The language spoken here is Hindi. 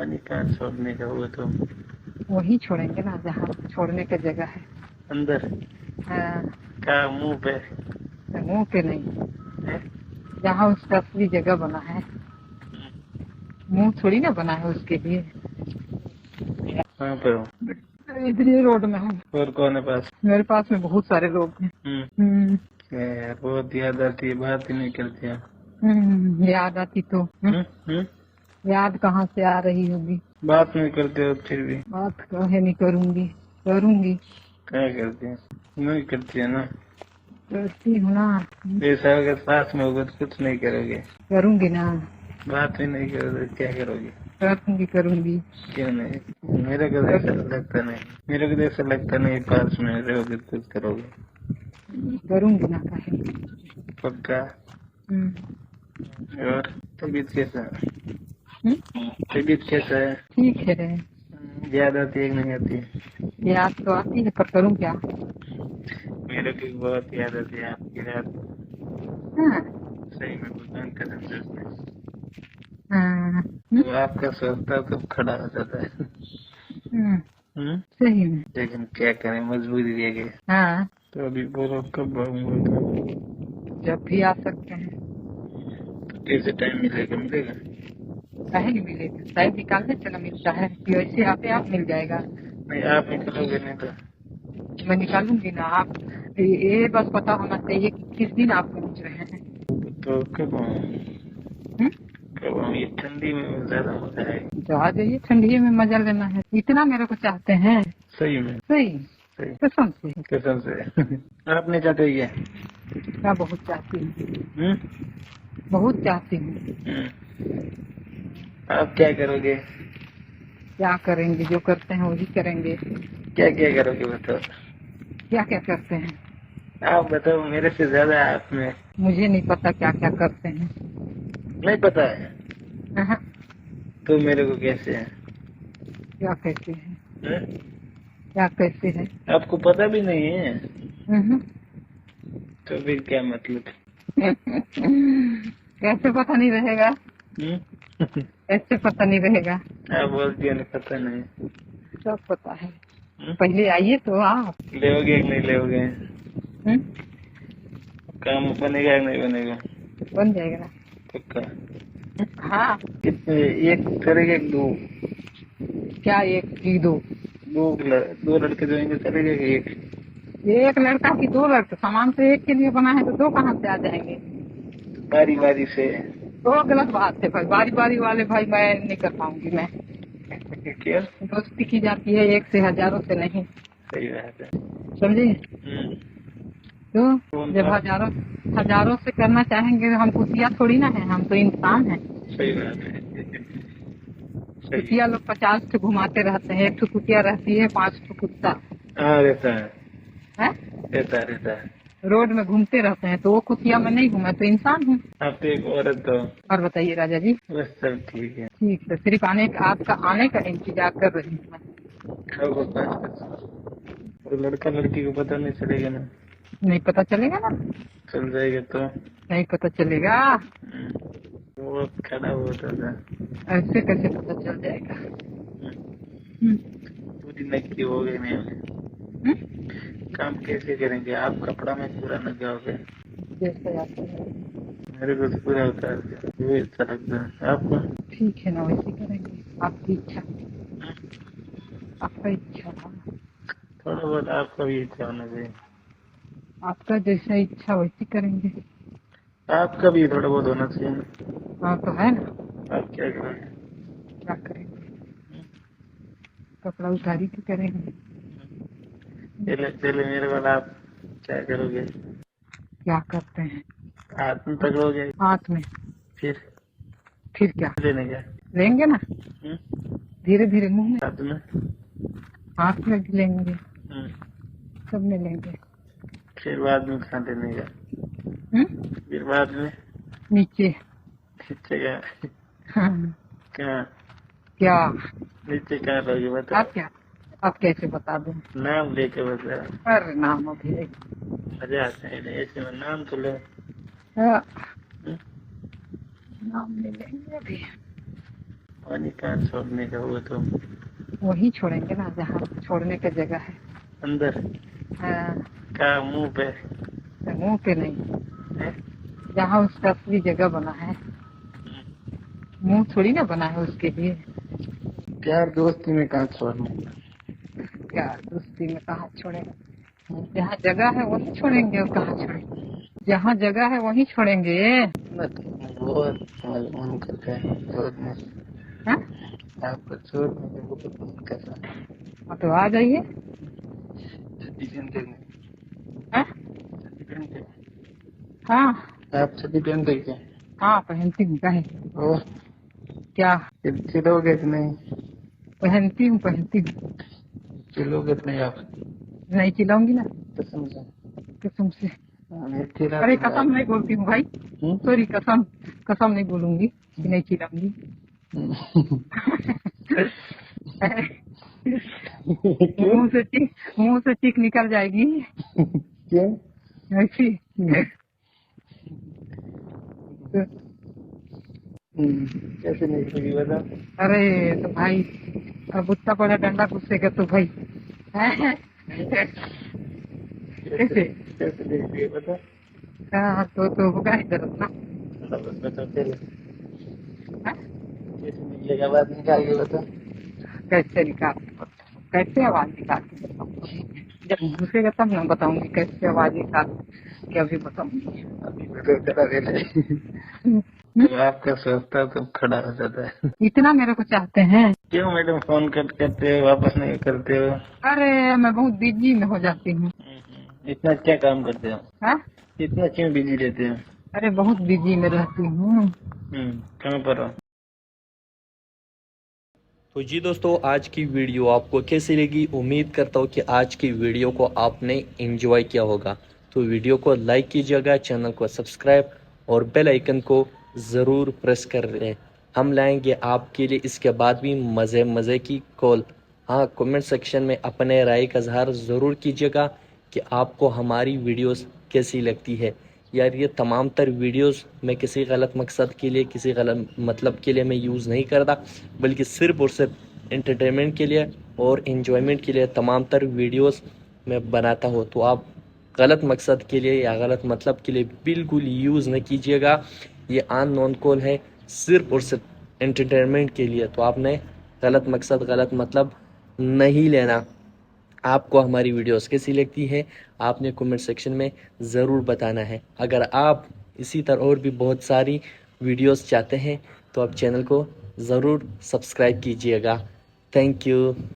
पानी कहाँ छोड़ने का हुआ तो वही छोड़ेंगे ना जहाँ छोड़ने का जगह है। अंदर हाँ, का मुंह पे मुंह पे नहीं, है? जहाँ उसका असली जगह बना है। मुंह थोड़ी ना बना है उसके लिए। कहाँ पे हो? इधर ही रोड में हूँ। और कौन है पास? मेरे पास में बहुत सारे लोग हैं। क्या यार बहुत याद आती है, बात ही नहीं करती है। याद आती तो हम्म? याद कहाँ से आ रही होगी। बात नहीं करते हो फिर भी बात कहे नहीं करूँगी, करूँगी, क्या करती है? नहीं करती है ना। करती हूँ ना। ऐसा अगर साथ में होगा तो कुछ नहीं करोगे, करूँगी ना, बात भी नहीं करोगे, क्या करोगे? करूँगी करूँगी। क्यों नहीं? मेरे को तो ऐसा लगता नहीं, मेरे को तो ऐसा लगता नहीं पास में रहोगे तो कुछ करोगे। करूँगी ना कहे। पक्का? और तबीयत कैसा है? तबीयत कैसा है? ठीक है रे। याद आती है कि नहीं आती? याद तो आती है पर करूँ क्या। मेरे को बहुत याद आती है आपकी याद। हाँ, सही में भगवान का संदेश में हाँ, तो आपका सोचता तो खड़ा हो जाता है। सही में। लेकिन क्या करें, मजबूरी रह गई। हाँ, तो अभी बोलो कब आऊंगा? जब भी आ सकते हैं। तो कैसे टाइम मिलेगा? मिलेगा काहे नहीं मिलेगा, टाइम निकालने से ना मिलता है कि वैसे आप मिल जाएगा। नहीं, आप निकलोगे नहीं तो मैं निकालूंगी ना। आप ये बस पता होना चाहिए कि किस दिन आप पहुँच रहे हैं। तो कब आऊँ? कब आऊँ? ये ठंडी में ज्यादा मजा है। तो आ जाइए, ठंडी में मजा लेना है। इतना मेरे को चाहते हैं। सही में? सही, सही कसम से। कसम से। आप नहीं चाहते क्या? मैं बहुत चाहती हूँ, बहुत चाहती हूँ। आप क्या करोगे? क्या करेंगे, जो करते हैं वही करेंगे। क्या क्या करोगे बताओ? क्या क्या करते हैं आप बताओ, मेरे से ज्यादा आप में। मुझे नहीं पता क्या क्या करते हैं। नहीं पता है तो मेरे को कैसे है? क्या कैसे है, हैं? क्या कैसे है। आपको पता भी नहीं है हम्म। तो फिर क्या मतलब? कैसे पता नहीं रहेगा, कैसे पता नहीं रहेगा। आप बोलती है पता नहीं। सब पता है। पहले आइए तो आप। लेओगे कि नहीं लेओगे? काम बनेगा कि नहीं बनेगा? बन जाएगा ना। पक्का? हाँ, कितने? एक करेगा कि दो? क्या एक की दो? दो लड़के जाएंगे, चलेगा कि एक? एक लड़का की दो लड़के, सामान तो एक के लिए बना है तो दो कहाँ से आ जाएंगे। बारी बारी से। तो गलत बात है भाई, बारी बारी वाले भाई मैं नहीं कर पाऊंगी। मैं क्या? दोस्ती की जाती है एक से, हजारों से नहीं। सही बात है। समझे? तो जब सा? हजारों से करना चाहेंगे, हम कुतिया थोड़ी ना है, हम तो इंसान हैं। सही बात है। कुतिया लोग 50 से घुमाते रहते हैं, एक तो कुतिया रहती है 5 तो कुत्ता हाँ रहता है, है, रहता है। रोड में घूमते रहते हैं। तो वो कुतिया में नहीं हूँ, मैं तो इंसान हूँ। आप तो एक औरत हो। और बताइए राजा जी। बस सब ठीक है। ठीक है, सिर्फ आपका आने का इंतजार कर रही हूँ मैं। तो लड़का लड़की को पता नहीं चलेगा ना? नहीं पता चलेगा ना। चल जाएगा तो? नहीं पता चलेगा। वो खड़ा होता था। ऐसे कैसे पता चल जाएगा। पूरी नक्की हो गई नहीं। काम कैसे करेंगे? आप कपड़ा में पूरा नंगे जैसे आपको मेरे को तो पूरा होता है, अच्छा लगता है आपको? ठीक है ना, वैसे करेंगे। आपकी इच्छा, आपका इच्छा था। थोड़ा बहुत आपका भी इच्छा होना चाहिए। आपका जैसा इच्छा वैसे करेंगे। आपका भी थोड़ा बहुत होना चाहिए ना। हाँ तो है ना। आप क्या करेंगे? क्या करेंगे, कपड़ा उतारी के करेंगे। चले मेरे वाला, आप क्या करोगे? क्या करते हैं? हाथ में पकड़ोगे? हाथ में। फिर क्या लेने का? लेंगे ना, धीरे धीरे मुंह में, हाथ में? हाथ में भी लेंगे, सब में लेंगे। फिर बाद में कहाँ लेने का? फिर बाद में नीचे। नीचे का? हाँ। कहाँ? क्या नीचे कहाँ लोगे बताओ? आप कैसे बता दें? नाम लेके बता। अरे नाम अभी मजा आता है ऐसे में, नाम तो लो। नाम नहीं लेंगे अभी। पानी कहाँ छोड़ने का वो तो वही छोड़ेंगे ना जहाँ छोड़ने का जगह है। अंदर हाँ, का मुंह पे मुंह पे नहीं, है? जहाँ उसका असली जगह बना है। मुंह थोड़ी ना बना है उसके लिए। प्यार दोस्ती में कहाँ छोड़ने का? क्या दोस्ती में कहाँ छोड़ेंगे? जहाँ जगह है वहीं छोड़ेंगे, और कहाँ छोड़ेंगे? जहाँ जगह है वहीं छोड़ेंगे। बहुत मन करता है छोड़ने से। हाँ? आपको छोड़ने का बहुत मन कर रहा है। हाँ, तो आ जाइए। छुट्टी पहनते नहीं? हाँ? छुट्टी पहनते? हाँ आप छुट्टी पहनते क्या? हाँ, पहनती हूँ। काहे? ओ क्या? चिल्लोगे तो नहीं? पहनती हूँ, पहनती हूँ। चिल्लोगे तो नहीं आप? नहीं चिल्लाऊंगी ना, कसम से। कसम से। चिल्ला अरे तो कसम नहीं बोलती हूँ भाई, सॉरी, कसम कसम नहीं बोलूंगी कि नहीं चिल्लाऊंगी। मुंह से चीख निकल जाएगी। क्यों? ऐसी। कैसे निकलेगी बता? अरे तो भाई, अब उतना बड़ा डंडा घुसेगा तो भाई। कैसे? कैसे निकलेगी बता? हाँ, तो होगा ही दर्द ना। बस बता पहले हाँ? कैसे निकलेगा, बात निकाल के बता। कैसे निकाल, कैसे आवाज निकाल के बताऊंगी? जब घुसेगा तब ना बताऊंगी कैसे आवाज निकाल के, अभी बताऊंगी। अभी बता तेरा पहले। जब आपका सोचता तो खड़ा हो जाता है। इतना मेरे को चाहते हैं? क्यों मैडम फोन कट करते हो, वापस नहीं करते हो? अरे मैं बहुत बिजी में हो जाती हूँ। इतना क्या काम करते हो? हाँ? इतना क्यों बिजी रहते हो? अरे बहुत बिजी में रहती हूँ। कहाँ पर हो? तो जी दोस्तों, आज की वीडियो आपको कैसी लगी? उम्मीद करता हूँ कि आज की वीडियो को आपने एंजॉय किया होगा। तो वीडियो को लाइक कीजिएगा, चैनल को सब्सक्राइब और बेल आइकन को ज़रूर प्रेस कर लें। हम लाएंगे आपके लिए इसके बाद भी मज़े मज़े की कॉल। हाँ, कमेंट सेक्शन में अपने राय का इजहार ज़रूर कीजिएगा कि आपको हमारी वीडियोस कैसी लगती है। यार, ये तमाम तर वीडियोस मैं किसी गलत मकसद के लिए, किसी गलत मतलब के लिए मैं यूज़ नहीं करता, बल्कि सिर्फ और सिर्फ एंटरटेनमेंट के लिए और एंजॉयमेंट के लिए तमाम तर वीडियोस मैं बनाता हूँ। तो आप गलत मकसद के लिए या गलत मतलब के लिए बिल्कुल यूज़ न कीजिएगा। ये अननोन कॉल है, सिर्फ और सिर्फ एंटरटेनमेंट के लिए। तो आपने गलत मकसद, गलत मतलब नहीं लेना। आपको हमारी वीडियोस कैसी लगती है आपने कमेंट सेक्शन में ज़रूर बताना है। अगर आप इसी तरह और भी बहुत सारी वीडियोस चाहते हैं तो आप चैनल को ज़रूर सब्सक्राइब कीजिएगा। Thank you.